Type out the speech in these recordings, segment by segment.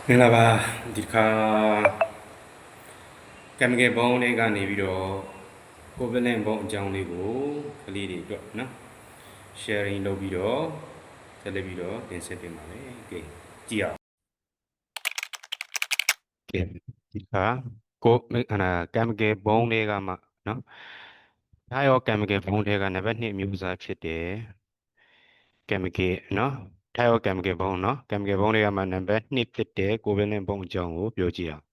မင်္ဂလာပါဒီတစ်ခါကံမကယ်ဘုံလေးကနေပြီးတော့ကိုဗစ်နဲ့ဘုံအကြောင်းလေးကိုကလေးတွေအတွက်နော် sharing လုပ်ပြီးတော့ဆက်လက်ပြီးတော့တင်ဆက်ပေးပါမယ်။ကဲကြည့်အောင်။ကဲဒီတစ်ခါကိုကံမကယ်ဘုံလေးကမှနော်ဒါရောကံမကယ်ဘုံလေးကနံပါတ်2မျိုးစားဖြစ်တယ်။ကံမကယ်နော်ဒါရောကံမကယ်ဘုံနော်ကံမကယ်ဘုံလေးကမှနံပါတ်2ဖြစ်တယ်ကိုဗစ်နဲ့ဘုံအကြောင်းကိုပြောကြည့်အောင်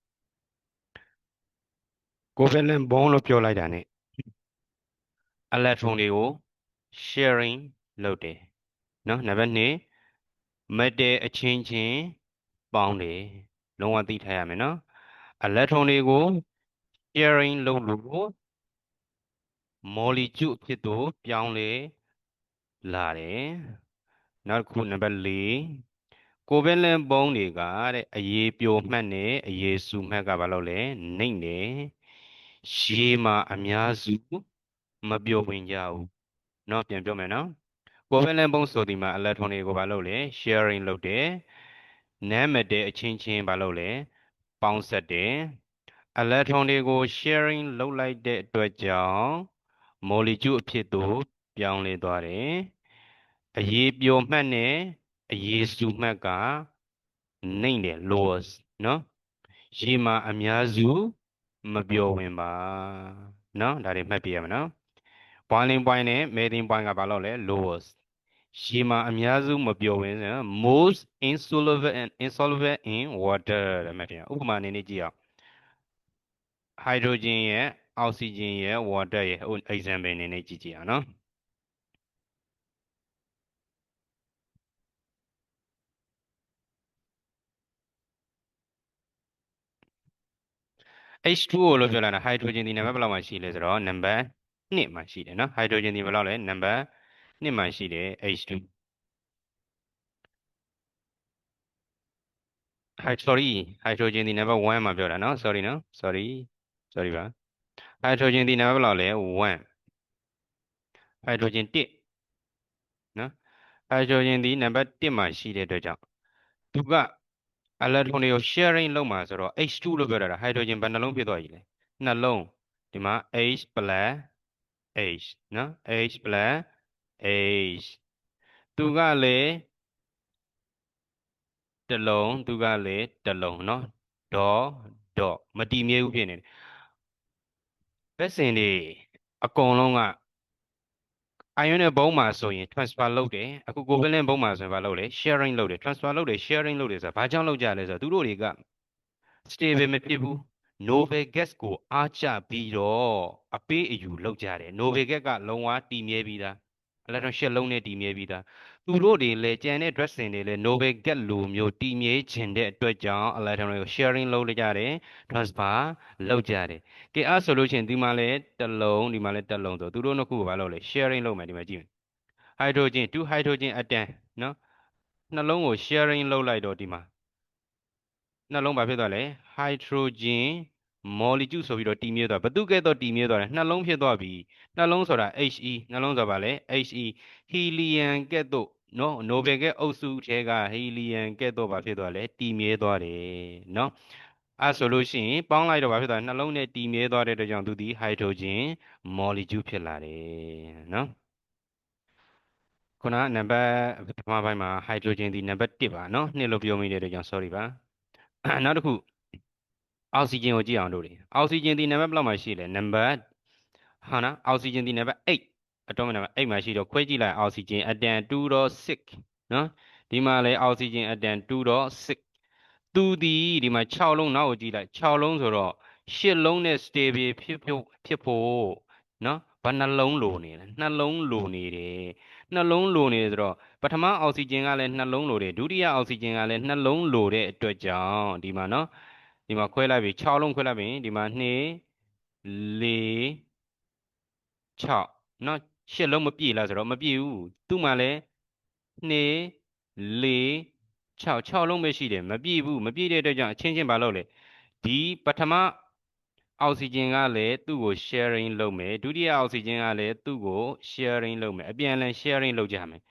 ကိုဗစ်နဲ့ဘုံလို့ပြောလိုက်တာ ਨੇ electron တွေကို sharing လုပ်တယ်နော်နံပါတ်2 metal အချင်းချင်းပေါင်းတယ်လုံးဝသိထားရမယ်နော် electron တွေကို sharing လုပ်လို့ molecule ဖြစ်သူပြောင်းလဲလာတယ်နောက်တစ်ခုနံပါတ်4ကိုဗလန်ဘုံတွေကအရေးပြိုမှတ်နဲ့အရေးစုမှတ်ကဘာလို့လဲနှိမ့်တယ်ရှေးမှာအများစုမပြောဝင်ကြဘူးเนาะပြန်ပြောမယ်နော်ကိုဗလန်ဘုံဆိုဒီမှာ electron တွေကိုဘာလို့လဲ sharing လုပ်တယ်နမ်းမတဲ့အချင်းချင်းဘာလို့လဲပေါင်းဆက်တယ် electron တွေကို sharing လုပ်လိုက်တဲ့အတွက်ကြောင့် molecule အဖြစ်သို့ပြောင်းလဲသွားတယ်အရေးပြိုမှတ်နဲ့အရေးစုမှတ်ကနှိမ့်တယ် lowest เนาะရေမှာအများစုမပြောဝင်ပါเนาะဒါတွေမှတ်ပြရမယ်နော် boiling point နဲ့ melting point ကဘာလို့လဲ lowest ရေမှာအများစုမပြောဝင်ဆို most insoluble in water တဲ့မှတ်ပြရဥပမာအနေနဲ့ကြည့်အောင် hydrogen ရဲ့ oxygen ရဲ့ water ရဲ့ example အနေနဲ့ကြည့်ကြည့်အောင်နော်H2O လို့ပြောလာတာ hydrogen ဒီနံပါတ်ဘယ်လောက်မှရှိလဲဆိုတော့နံပါတ်2မှာရှိတယ်နော် hydrogen ဒီဘယ်လောက်လဲနံပါတ်2မှာရှိတယ် H2 sorry hydrogen ဒီနံပါတ်1မှာပြောတာနော် sorry နော် sorry ပါ hydrogen ဒီနံပါတ်ဘယ်လောက်လဲ1 hydrogen 1နော် hydrogen ဒီနံပါတ်1မှာရှိတဲ့အတွက်ကြောင့်သူက electron တွေကို sharing လုပ်မှာဆိုတော့ H2 လို့ပြောတာ hydrogen ဘယ်နှလုံးဖြစ်သွားပြီလဲနှလုံးဒီမှာ H plus H နော် H plus H သူကလေတစ်လုံးသူကလေတစ်လုံးနော်ဒေါမတည်မြဲဘူးဖြစ်နေတယ်ဘက်စင်တွေအကုန်လုံးကion နဲ့ဘုံမှာဆိုရင် transfer လုပ်တယ်အခု covalent ဘုံမှာဆိုရင်ဘာလုပ်လဲ sharing လုပ်တယ် transfer လုပ်တယ် sharing လုပ်တယ်ဆိုတာဘာကြောင့်လုပ်ကြလဲဆိုတော့သူတို့တွေက stable မဖြစ်ဘူး noble gas ကိုအားကျပြီးတော့အပေးအယူလုပ်ကြတယ် noble gas ကလုံးဝတည်မြဲပြီးသား electron ရှစ်လုံးနဲ့တည်မြဲပြီးသားသူတို့တွေလည်းကြံတဲ့ dressing တွေလည်း noble gas လိုမျိုးတည်မြဲခြင်းတဲ့အတွက်ကြောင့် electron တွေကို sharing လုပ်ကြတယ် transfer လုပ်ကြတယ်ကဲအဲ့ဆိုလို့ရှိရင်ဒီမှာလည်းတစ်လုံးဒီမှာလည်းတစ်လုံးဆိုသူတို့နှစ်ခုကိုဘာလုပ်လဲ sharing လုပ်မယ်ဒီမှာကြည့်မယ် hydrogen 2 hydrogen atom နော်နှလုံးကို sharing လုပ်လိုက်တော့ဒီမှာနှလုံးဘာဖြစ်သွားလဲ hydrogen molecule ဆိုပြီးတော့တည်မြဲသွားဘသူကဲတော့တည်မြဲသွားတယ်နှလုံးဖြစ်သွားပြီနှလုံးဆိုတာ He နှလုံးဆိုတာဘာလဲ He helium ကဲ့သို့နော် noble ကဲ့အုပ်စုထဲက helium ကဲ့သို့ဘာဖြစ်သွားလဲတည်မြဲသွားတယ်နော်အဲ့ဆိုလို့ရှိရင်ပေါင်းလိုက်တော့ဘာဖြစ်သွားလဲနှလုံးနဲ့တည်မြဲသွားတဲ့အတွက်ကြောင့်သူဒီ hydrogen molecule ဖြစ်လာတယ်နော်ခုနနံပါတ်ပထမပိုင်းမှာ hydrogen ဒီနံပါတ်1ပါနော်2လို့ပြောမိတဲ့အတွက်ကြောင့် sorry ပါနောက်တစ်ခုအောက်ဆီဂျင်ကိုကြည့်အောင်တို့လေအောက်ဆီဂျင်ဒီနံပါတ်ဘယ်လောက်မှာရှိလဲနံပါတ်ဟာနော်အောက်ဆီဂျင်ဒီနံပါတ်8အတော့နံပါတ်8မှာရှိတော့ခွဲကြည့်လိုက်အောက်ဆီဂျင်အတန်2.6နော်ဒီမှာလဲအောက်ဆီဂျင်အတန်2.6သူဒီဒီမှာ6လုံးနောက်ကိုကြည့်လိုက်6လုံးဆိုတော့8လုံးနဲ့ stable ဖြစ်ဖို့နော်ဘာနှလုံးလိုနေလဲနှလုံးလိုနေတယ်နှလုံးလိုနေဆိုတော့ပထမအောက်ဆီဂျင်ကလည်းနှလုံးလိုတယ်ဒုတိယအောက်ဆီဂျင်ကလည်းနှလုံးလိုတဲ့အတွက်ကြောင့်ဒီမှာနော်ဒီမှာခွဲလိုက်ပြီ6လုံးခွဲလိုက်ပြီဒီမှာ2 4 6နော်8လုံးမပြည့်လားဆိုတော့မပြည့်ဘူးသူ့မှာလည်း2 4 6လုံးပဲရှိတယ်မပြည့်ဘူးမပြည့်တဲ့အတွက်ကြောင့်အချင်းချင်းဘာလုပ်လဲဒီပထမအောက်ဆီဂျင်ကလည်းသူ့ကို sharing လုပ်မယ်ဒုတိယအောက်ဆီဂျင်ကလည်းသူ့ကို sharing လုပ်မယ်အပြန်အလှန် sharing လုပ်ကြမယ်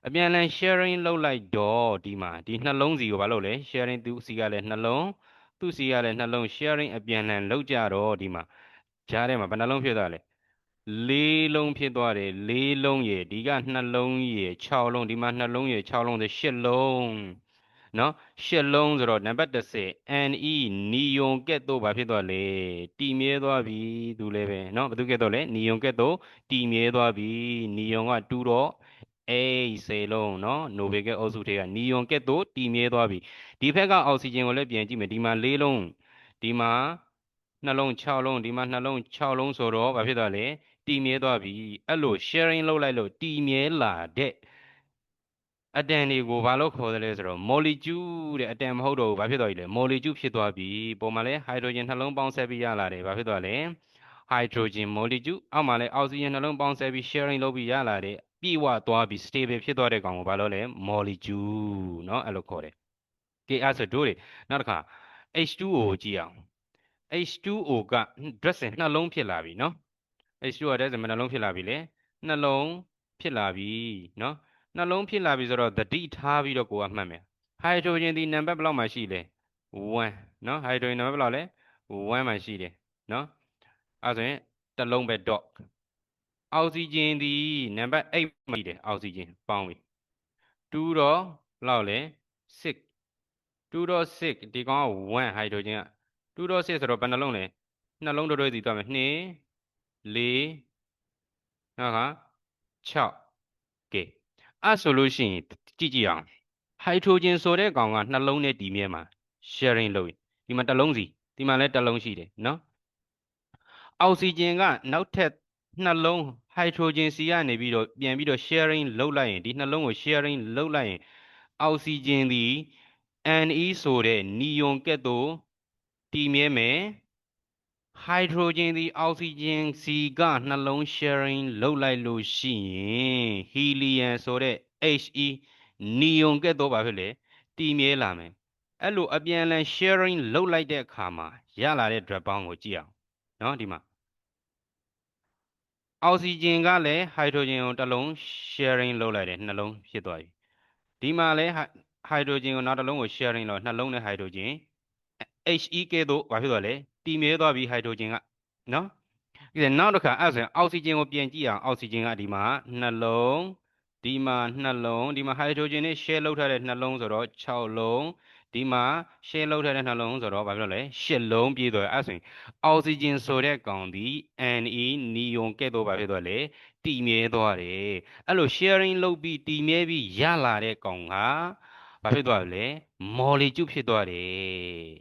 အပြန်အလှန် sharing လုပ်လိုက်တော့ဒီမှာဒီနှလုံးစီကိုဘာလုပ်လဲ sharing သူစီကလည်းနှလုံးသူစီကလည်းနှလုံး sharing အပြန်အလှန်လုပ်ကြတော့ဒီမှာကြားထဲမှာဘယ်နှလုံးဖြစ်သွားလဲလေးလုံးဖြစ်သွားတယ်လေးလုံးရေဒီကနှလုံးရေ6လုံးဒီမှာနှလုံးရေ6လုံးဆို8လုံးနော်8လုံးဆိုတော့နံပါတ်30 NE နီယွန်ကဲ့သို့ဘာဖြစ်သွားလဲတည်မြဲသွားပြီသူလည်းပဲနော်ဘာသူကဲ့သို့လဲနီယွန်ကဲ့သို့တည်မြဲသွားပြီနီယွန်က2တော့10လုံးနော်နိုဘယ်ကဲအုပ်စုတွေကနီယွန်ကဲ့သို့တည်မြဲသွားပြီဒီဘက်ကအောက်ဆီဂျင်ကိုလည်းပြန်ကြည့်မယ်ဒီမှာ4လုံးဒီမှာနှလုံး6လုံးဒီမှာနှလုံး6လုံးဆိုတော့ဘာဖြစ်သွားလဲတည်မြဲသွားပြီအဲ့လို sharing လုပ်လိုက်လို့တည်မြဲလာတဲ့အတန်တွေကိုဘာလို့ခေါ်တယ်လဲဆိုတော့ molecule တဲ့အတန်မဟုတ်တော့ဘူးဘာဖြစ်သွားပြီလဲ molecule ဖြစ်သွားပြီပုံမှာလဲ hydrogen နှလုံးပေါင်းဆက်ပြီးရလာတယ်ဘာဖြစ်သွားလဲ hydrogen molecule အောက်မှာလဲ oxygen နှလုံးပေါင်းဆက်ပြီး sharing လုပ်ပြီးရလာတယ်ပြည့်ဝသွားပြီး stable ဖြစ်သွားတဲ့ကောင်ကိုဘာလို့လဲ molecule เนาะအဲ့လိုခေါ်တယ်ကဲအဲ့ဆိုတို့တွေနောက်တစ်ခါ H2O ကိုကြည့်အောင် H2O က dressing နှလုံးဖြစ်လာပြီเนาะ H2O က dressing နှလုံးဖြစ်လာပြီလေနှလုံးဖြစ်လာပြီเนาะနှလုံးဖြစ်လာပြီဆိုတော့သတိထားပြီးတော့ကိုကမှတ်မယ်ဟိုက်ဒရိုဂျင်ဒီနံပါတ်ဘယ်လောက်မှရှိလဲ1เนาะဟိုက်ဒရိုဂျင်နံပါတ်ဘယ်လောက်လဲ1မှရှိတယ်เนาะအဲဆိုရင်တစ်လုံးပဲ dot အောက်ဆီဂျင်ဒီနံပါတ်8မှရှိတယ်အောက်ဆီဂျင်ပေါင်းပြီ2တော့ဘယ်လောက်လဲ6 2တော့6ဒီကောင်က1ဟိုက်ဒရိုဂျင်က2တော့6ဆိုတော့ဘယ်နှလုံးလဲနှလုံးတွဲစီသွားမယ်2 4နောက်က6ကဲအဲ့ဆိုလို့ရှိရင်ကြည့်ကြည့်အောင်ဟိုက်ဒရိုဂျင်ဆိုတဲ့ကောင်ကနှလုံးနဲ့တည်မြဲမှာ sharing လုပ်ရင်ဒီမှာတစ်လုံးစီဒီမှာလည်းတစ်လုံးရှိတယ်နော်အောက်ဆီဂျင်ကနောက်ထပ်နှလုံးဟိုက်ဒရိုဂျင်စီကနေပြီးတော့ပြန်ပြီးတော့ sharing လုပ်လိုက်ရင်ဒီနှလုံးကို sharing လုပ်လိုက်ရင်အောက်ဆီဂျင်ဒီ Ne ဆိုတဲ့နီယွန်ကဲ့သို့တည်မြဲမယ်ဟိုက်ဒရိုဂျင်ဒီအောက်ဆီဂျင်စီကနှလုံး sharing လုပ်လိုက်လို့ရှိရင်ဟီလီယမ်ဆိုတဲ့ He နီယွန်ကဲ့သို့ဘာဖြစ်လဲတည်မြဲလာမယ်အဲ့လိုအပြန်အလှန် sharing လုပ်လိုက်တဲ့အခါမှာရလာတဲ့ drop ပေါင်းကိုကြည့်အောင်နော်ဒီမှာအောက်ဆီဂျင်ကလည်းဟိုက်ဒရိုဂျင်ကိုတစ်လုံး sharing လုပ်လိုက်တယ်နှလုံးဖြစ်သွားပြီဒီမှာလည်းဟိုက်ဒရိုဂျင်ကိုနောက်တစ်လုံးကို sharing လုပ်နှလုံးနဲ့ဟိုက်ဒရိုဂျင် He ကဲ့သို့ဘာဖြစ်သွားလဲတည်မြဲသွားပြီဟိုက်ဒရိုဂျင်ကနော်ဒီနောက်တစ်ခါအဲ့ဆိုရင်အောက်ဆီဂျင်ကိုပြန်ကြည့်အောင်အောက်ဆီဂျင်ကဒီမှာနှလုံးဒီမှာနှလုံးဒီမှာဟိုက်ဒရိုဂျင်နဲ့ share လုပ်ထားတဲ့နှလုံးဆိုတော့6လုံးဒီမှာ share လုပ်ထားတဲ့နှလုံးဆိုတော့ဘာဖြစ်လို့လဲ8လုံးပြည့်သွားအဲ့ဆိုရင်အောက်ဆီဂျင်ဆိုတဲ့ကောင်ဒီ Ne နီယွန်ကဲ့သို့ဘာဖြစ်သွားလဲတည်မြဲသွားတယ်အဲ့လို sharing လုပ်ပြီးတည်မြဲပြီးရလာတဲ့ကောင်ကဘာဖြစ်သွားလဲ molecule ဖြစ်သွားတယ်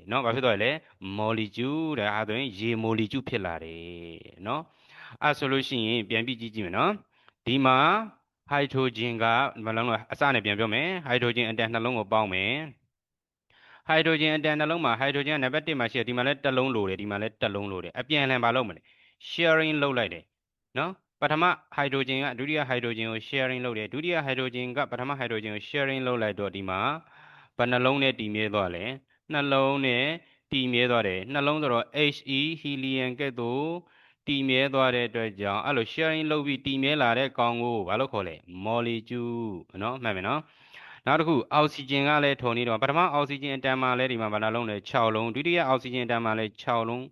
เนาะဘာဖြစ်သွားလဲ molecule တဲ့အဲဒါဆိုရင်ရေ molecule ဖြစ်လာတယ်เนาะအဲဆိုလို့ရှိရင်ပြန်ပြီးကြည့်ကြည့်မယ်เนาะဒီမှာဟိုက်ဒရိုဂျင်ကမလုံးတော့အစနဲ့ပြန်ပြောမယ်ဟိုက်ဒရိုဂျင်အတန်နှလုံးကိုပေါင်းမယ်ဟိုက်ဒရိုဂျင်အတန်နှလုံးမှာဟိုက်ဒရိုဂျင်ကနံပါတ်1မှာရှိတယ်ဒီမှာလည်းတစ်လုံးလိုတယ်ဒီမှာလည်းတစ်လုံးလိုတယ်အပြန်အလှန်မလုပ်မလဲ sharing လုပ်လိုက်တယ်เนาะပထမဟိုက်ဒရိုဂျင်ကဒုတိယဟိုက်ဒရိုဂျင်ကို sharing လုပ်တယ်ဒုတိယဟိုက်ဒရိုဂျင်ကပထမဟိုက်ဒရိုဂျင်ကို sharing လုပ်လိုက်တော့ဒီမှာဘယ်နှလုံးနဲ့တည်မြဲသွားလဲနှလုံးနဲ့တည်မြဲသွားတယ်နှလုံးဆိုတော့ He helium ကဲ့သို့တည်မြဲသွားတဲ့အတွက်ကြောင့်အဲ့လို sharing လုပ်ပြီးတည်မြဲလာတဲ့ကောင်ကိုဘာလို့ခေါ်လဲ molecule เนาะမှတ်မယ်เนาะနောက်တစ်ခုအောက်ဆီဂျင်ကလည်းထုံနေတော့ပထမအောက်ဆီဂျင်အတန်မှာလည်းဒီမှာဘယ်နှလုံးလဲ6လုံးဒုတိယအောက်ဆီဂျင်အတန်မှာလည်း6လုံး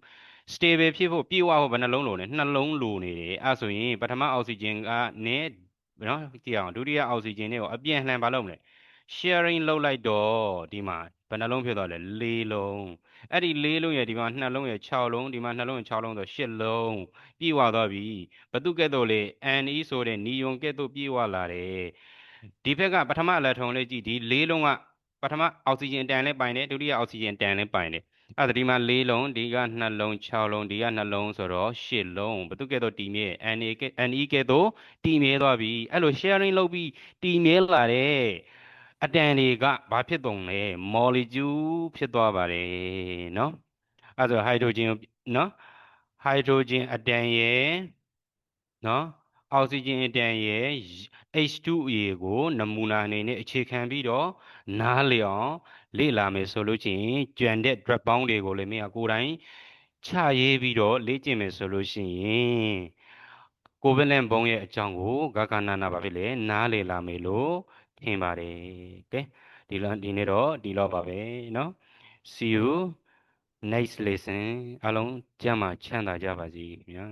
stable ဖြစ်ဖို့ပြည့်ဝဖို့ဘယ်နှလုံးလိုလဲ2လုံးလိုနေတယ်အဲဆိုရင်ပထမအောက်ဆီဂျင်ကနဲ့နော်ကြည့်အောင်ဒုတိယအောက်ဆီဂျင်နဲ့ကိုအပြန်လှန်ဘာလုပ်မလဲ sharing လုပ်လိုက်တော့ဒီမှာဘယ်နှလုံးဖြစ်သွားလဲ4လုံးအဲ့ဒီ4လုံးရဲ့ဒီမှာ2လုံးရဲ့6လုံးဒီမှာ2လုံးရဲ့6လုံးဆို8လုံးပြည့်ဝသွားပြီဘသူကဲ့သို့လေ Ne ဆိုတဲ့နီယွန်ကဲ့သို့ပြည့်ဝလာတယ်ဒီဘက်ကပထမအလက်ထုံလေးကြည့်ဒီ4လုံးကပထမအောက်ဆီဂျင်တန်လည်းပိုင်တယ်ဒုတိယအောက်ဆီဂျင်တန်လည်းပိုင်တယ်အဲ့ဒါဒီမှာ4လုံးဒီက2လုံး6လုံးဒီက2လုံးဆိုတော့8လုံးဘသူကဲ့သို့တည်မြဲ Ne ကဲ့သို့တည်မြဲသွားပြီအဲ့လို sharing လုပ်ပြီးတည်မြဲလာတဲ့အတန်တွေကဘာဖြစ်တုံလဲ molecule ဖြစ်သွားပါတယ်เนาะအဲ့ဆိုဟိုက်ဒရိုဂျင်เนาะဟိုက်ဒရိုဂျင်အတန်ရဲ့เนาะအောက်ဆီဂျင်အတန်ရဲ့ H2A ကိုနမူနာအနေနဲ့အခြေခံပြီးတော့နားလည်အောင်လေ့လာမယ်ဆိုလို့ချင်းကြံတဲ့ drop ပေါင်းတွေကိုလည်းမင်းကကိုယ်တိုင်ချရေးပြီးတော့လေ့ကျင့်မယ်ဆိုလို့ရှိရင် ကိုဗစ်လန့်ဘုံရဲ့အကြောင်းကိုဂဂနာနာပါဖြစ်လေနားလေလာမယ်လို့ထင်ပါတယ်ကဲဒီနေ့တော့ဒီလောက်ပါပဲเนาะ see you next lesson အားလုံးကျမ်းမာချမ်းသာကြပါစေခင်ဗျာ